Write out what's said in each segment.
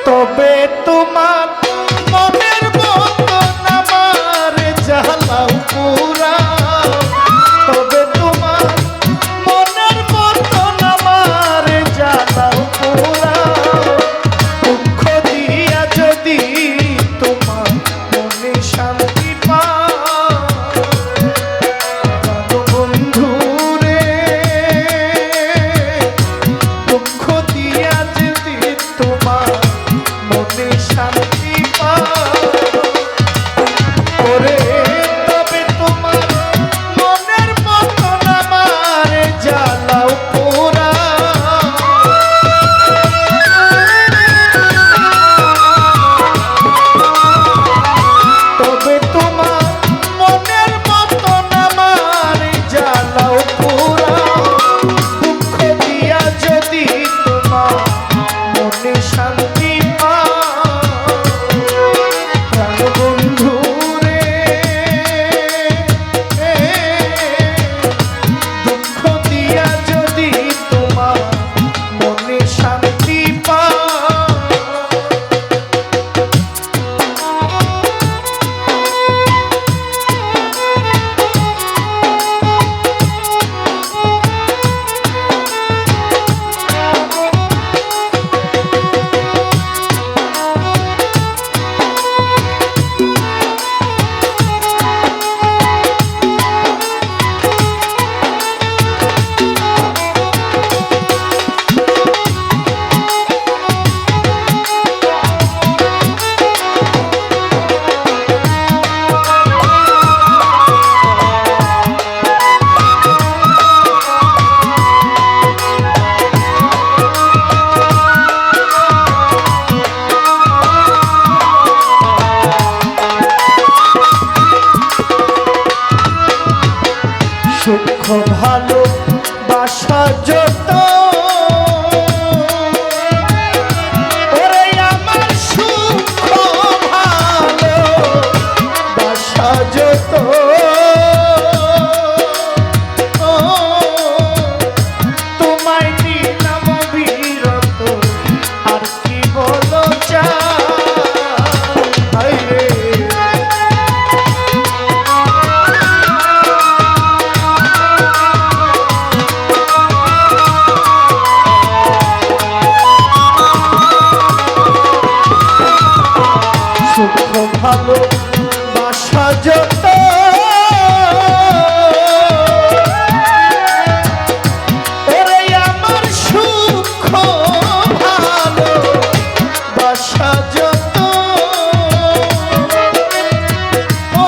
তবে তোমার মনের মতন আমার জ্বালাও পুরাও, তবে তোমার মনের মতন আমার জ্বালাও পুরাও, দুঃখ দিয়া যদি তোমার মনে শান্তি পাও বন্ধু রে, দুঃখ দিয়া যদি তোমার মনে শান্তি পাও ওরে, তবে তোমার মনের মতন আমার জ্বালাও পোড়াও, তবে তোমার মনের মতন আমার জ্বালাও পোড়াও, দুঃখ দিয়া যদি তোমার মনে শান্তি বন্ধু রে, দুঃখ দিয়া যদি তোমার মনে শান্তি সুখ ভালো বাসা যত ওরে আমার সুখ ভালো বাসা যত তোমায় দিলাম বিরত আর কি বলো চাই রে, সুখ ভালো বাসা যত ওরে আমার সুখ ভালো বাসা যত ও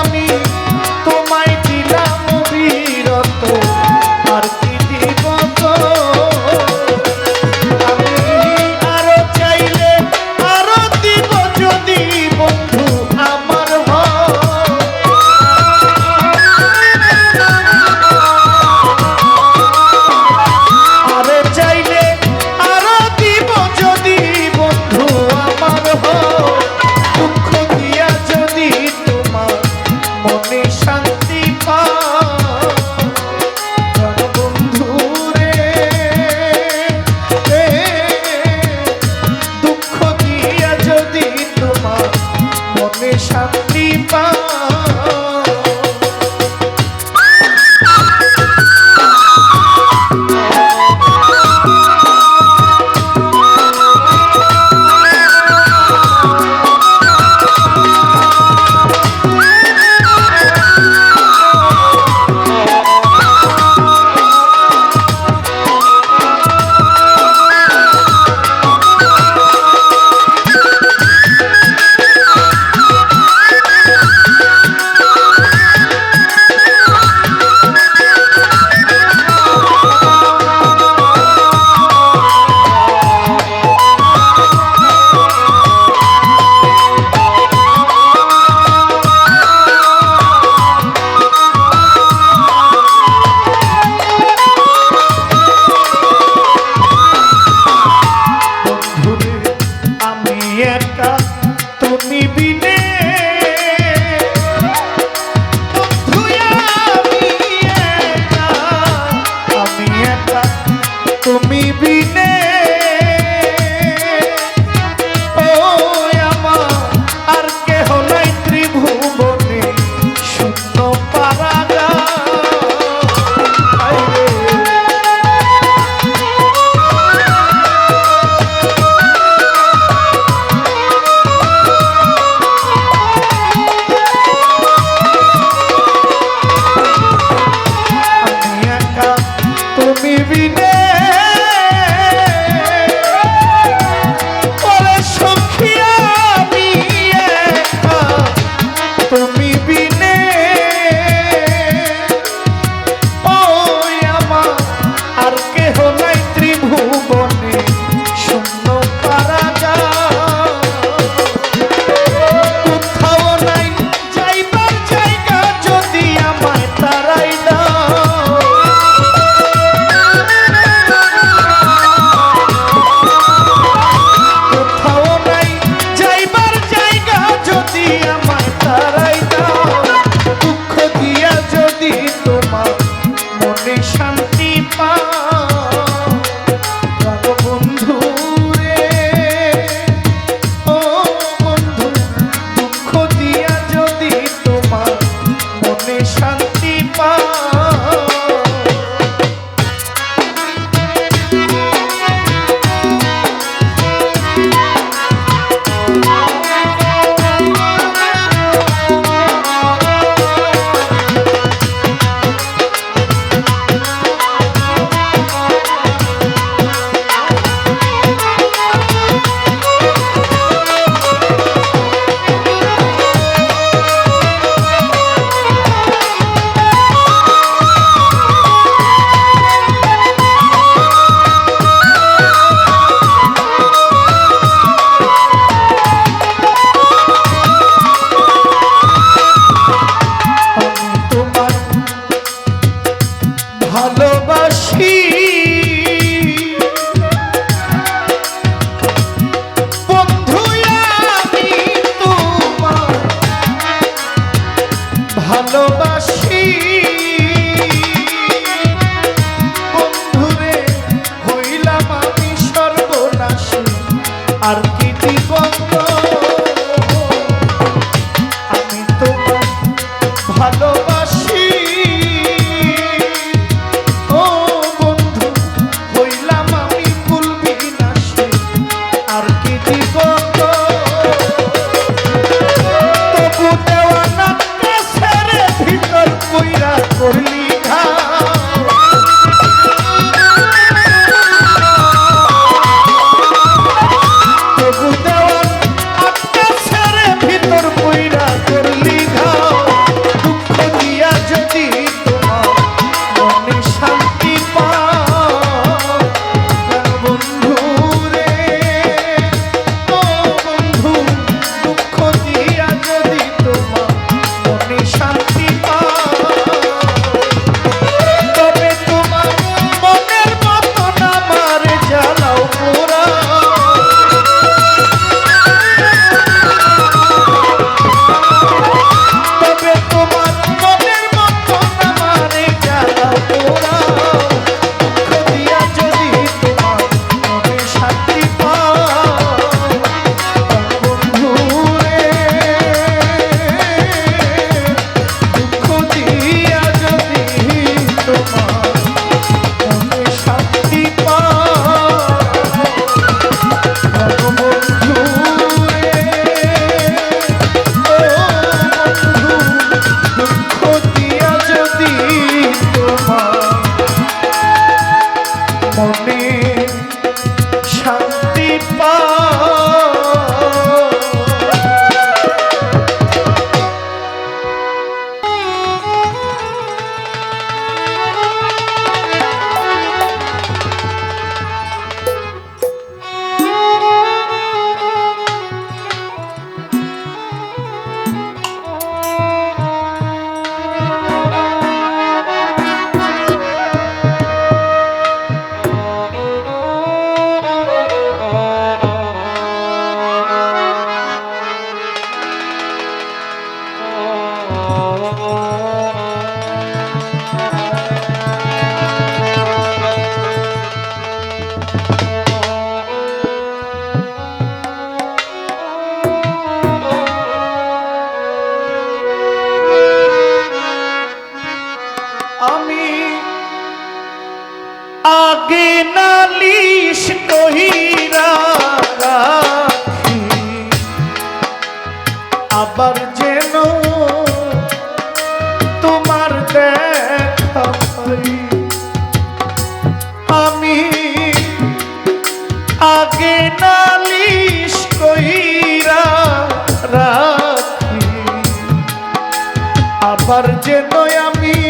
আমি তোমায় দিলাম বিরত আর কি দিব গো, আমি আরো চাইলে আরো দিব যদি বন্ধু আমার আরে চাইলে আরো দিব যদি বন্ধু আর কি দিগন্ত আমি তোমার ভালোবাসি ও বন্ধু হইলাম আমি ভুলবি না সে আর কি দিগন্ত তবু দেওয়ানা ছেড়ে ভিতর কইরা করলি আগে নালিশ কহিরা রাখি আবার যেন তোমার দেখা পাই আমি আগে নালিশ কহিরা রাখি আবার যেন আমি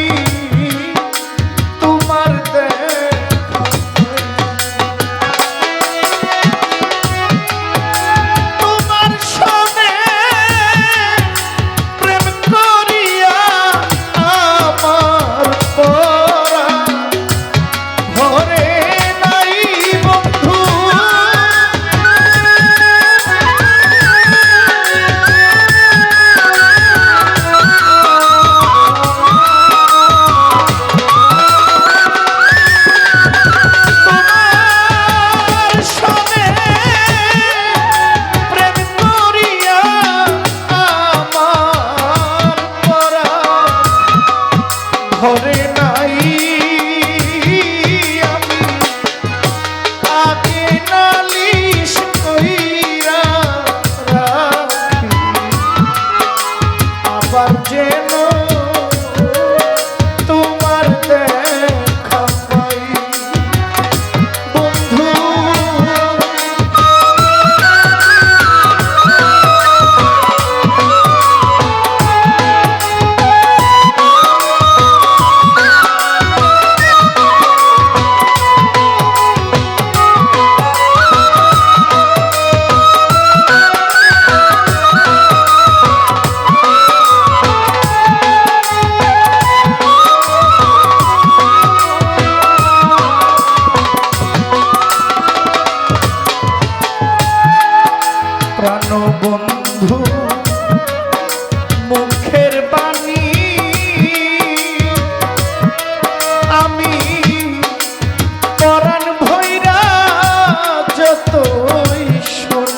বন্ধু মুখের বাণী আমি পরাণ ভৈরা যতই শুনি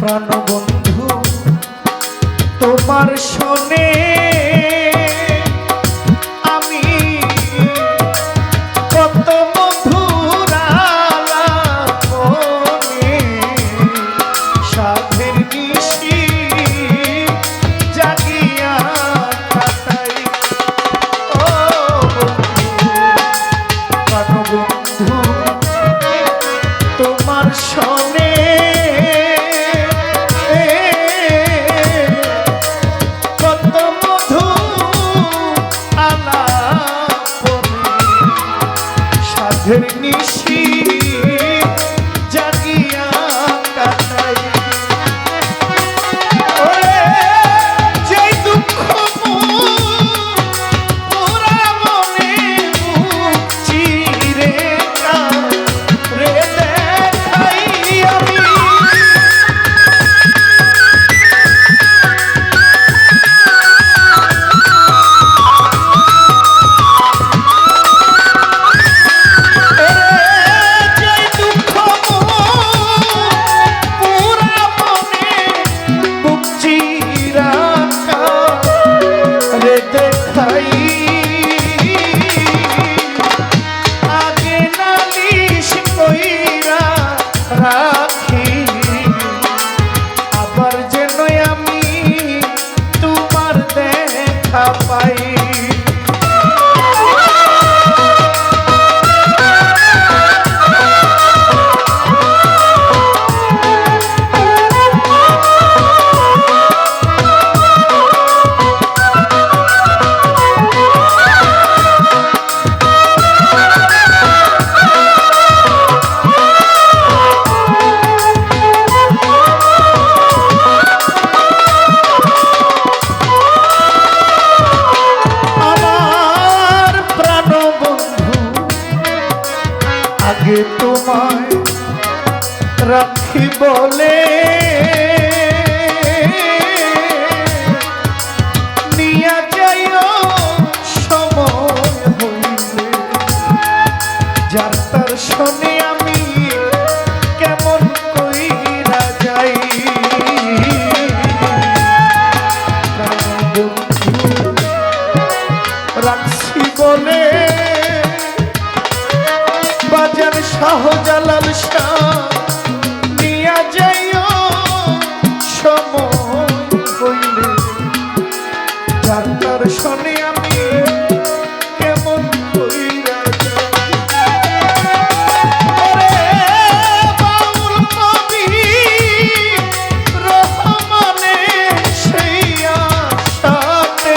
প্রাণবন্ধু তোমার শোনে আমি কত মধুর আলাপনে সাধের নিশি জাগিয়া কাটাই। ও প্রাণবন্ধু তোমার শোনে নিশি জাগিয়া কাটাই। ওরে যেই দুঃখ পুরা মনে চিরে রে দেখাই আমি। আগে তোমায় রাখি বলে নিয়া যাইও সময় হইলে যার তার শোনে আমি কেমন কইরা যাই। রাখছি বলে বাজার শাহজালাল শাহ নিয়া যাইও সময় হইলে যার তার শোনে আমি কেমন কইরা যাই। বাউল কবি রহমানে সেই আশাতে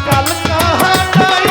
কাল কাহানাই।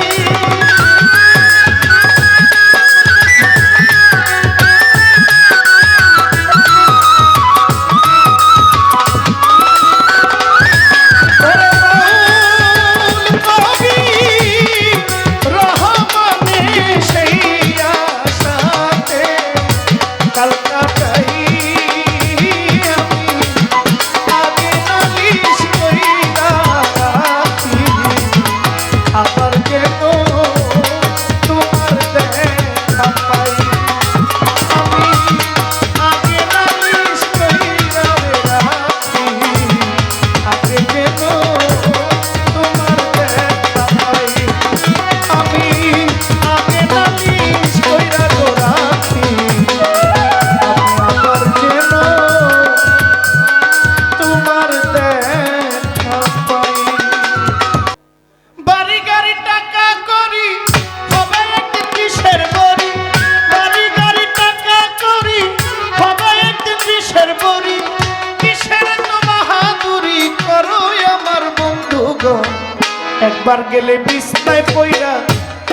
একবার গেলে বিছনায় পইরা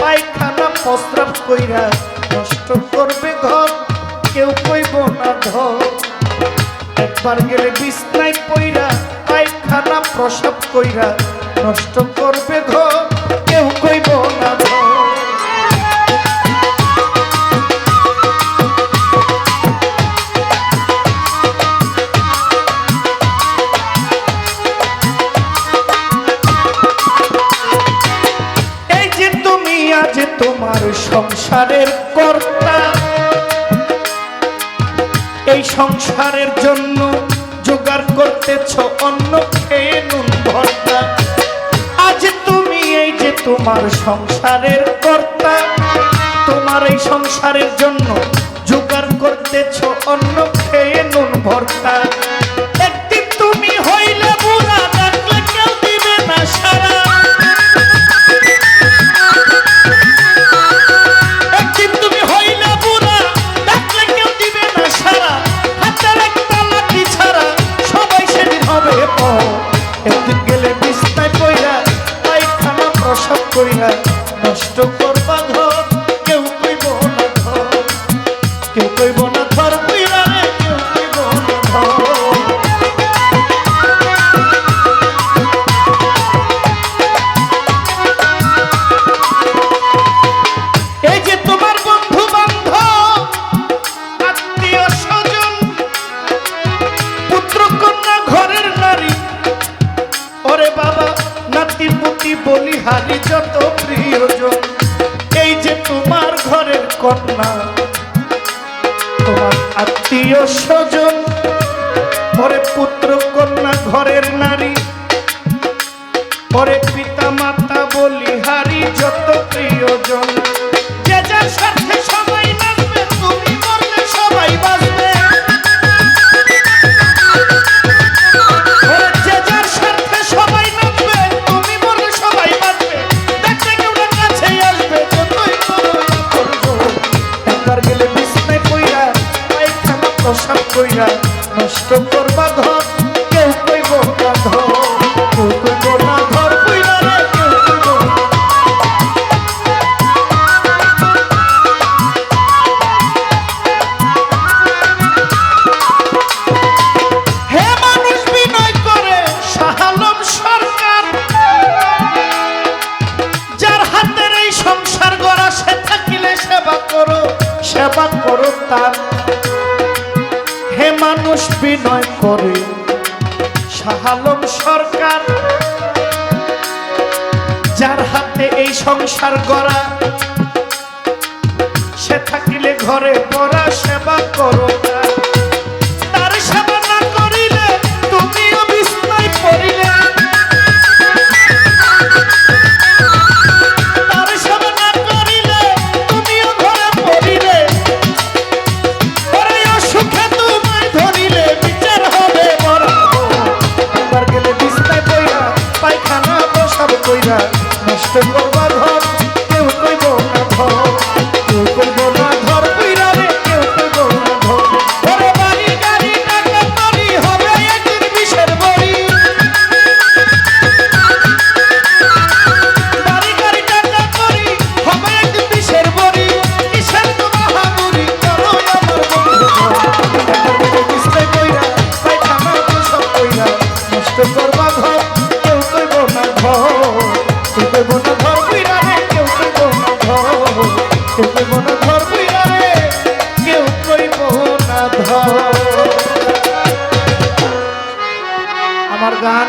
পায়খানা প্রস্রাব কইরা নষ্ট করবে ঘর কেউ কইব না ধর। একবার গেলে বিছনায় পইরা পায়খানা প্রস্রাব কইরা নষ্ট করবে ঘর কেউ কইব না ধর। যে তোমার সংসারের কর্তা এই সংসারের জন্য অন্য খেয়ে নুন ভর্তা। আজ তুমি এই যে তোমার সংসারের কর্তা, তোমার এই সংসারের জন্য জোগাড় করতেছ অন্য খেয়ে নুন ভর্তা। একদিন তুমি হইলে বুড়া, ডাকলে কেউ দিবে না সারা। একদিন তুমি হইলে বুড়া, ডাকলে কেউ দিবে না সারা। হাতের একটা লাঠি ছাড়া সবাই সেদিন হবে পর। একদিন গেলে বিছনায় পইরা, পায়খানা প্রসাব কইরা নষ্ট করবা ঘর, কেউ কইব না ঘর, কেউ কইব না ঘর কইরা রে, কেউ কইব না ঘর। এই যে তোমার বন্ধু বান্ধব, আত্মীয় স্বজন, পুত্র কন্যা ঘরের নারী, ওরে বাবা নাতি পুতি বলিহারি যত প্রিয়জন। এই যে তোমার ঘরের কন্যা, তোমার আত্মীয় স্বজন, ওরে পুত্র কন্যা ঘরের নারী, ওরে পিতা মাতা বলিহারি যত প্রিয়জন। যে যার স্বার্থে সবাই নাচবে, তুমি মরলে সবাই বাঁচবে। ওরে যে যার স্বার্থে সবাই নাচবে, তুমি মরলে সবাই বাঁচবে। দেখতে কেউ না কাছে আসবে, যতই করো করবো। একবার গেলে বিছনায় পইরা, পায়খানা প্রসাব কইরা নষ্ট করবা ঘর, কেউ কইব না ঘর, কেউ কইব না ঘর কইরা রে, কেউ কইব না। হে মানুষ বিনয় করে শাহ আলম সরকার, যার হাতের এই সংসার গড়া, সে থাকিলে সেবা করো, সেবা করো তার। হে মানুষ বিনয় করে শাহ আলম সরকার, যার হাতে এই সংসার গড়া, সে থাকিলে ঘরে পড়া, সেবা করো তার। তার সেবা না করিলে তুমিও বিছনায় পড়িলে। তার সেবা না করিলে তুমিও ঘরে পড়িলে। ওরে অসুখে তোমায় ধরিলে বিচার হবে মরা। একবার গেলে বিছনায় পইরা, পায়খানা প্রসাব কইরা নষ্ট করবা ঘর, কেউ কইব না ঘর, কেউ কইব না ঘর কইরা রে, কেউ কইব না ঘর। ওরে বাড়ি গাড়ি টাকা করি হবে একদিন বিষের বড়ি। বাড়ি গাড়ি টাকা করি হবে একদিন বিষের বড়ি। কিসের তো বাহাদুরি করো আমার বন্ধু। একবার গেলে বিছনায় পইরা, পায়খানা প্রসাব কইরা নষ্ট করবা ঘর, কেউ কইব না ঘর, কেউ কইব না ঘর কইরা রে, কেউ কইব না ঘর, কেউ কইব না ঘর কইরা রে, কেউ কইব না ঘর। আমার গান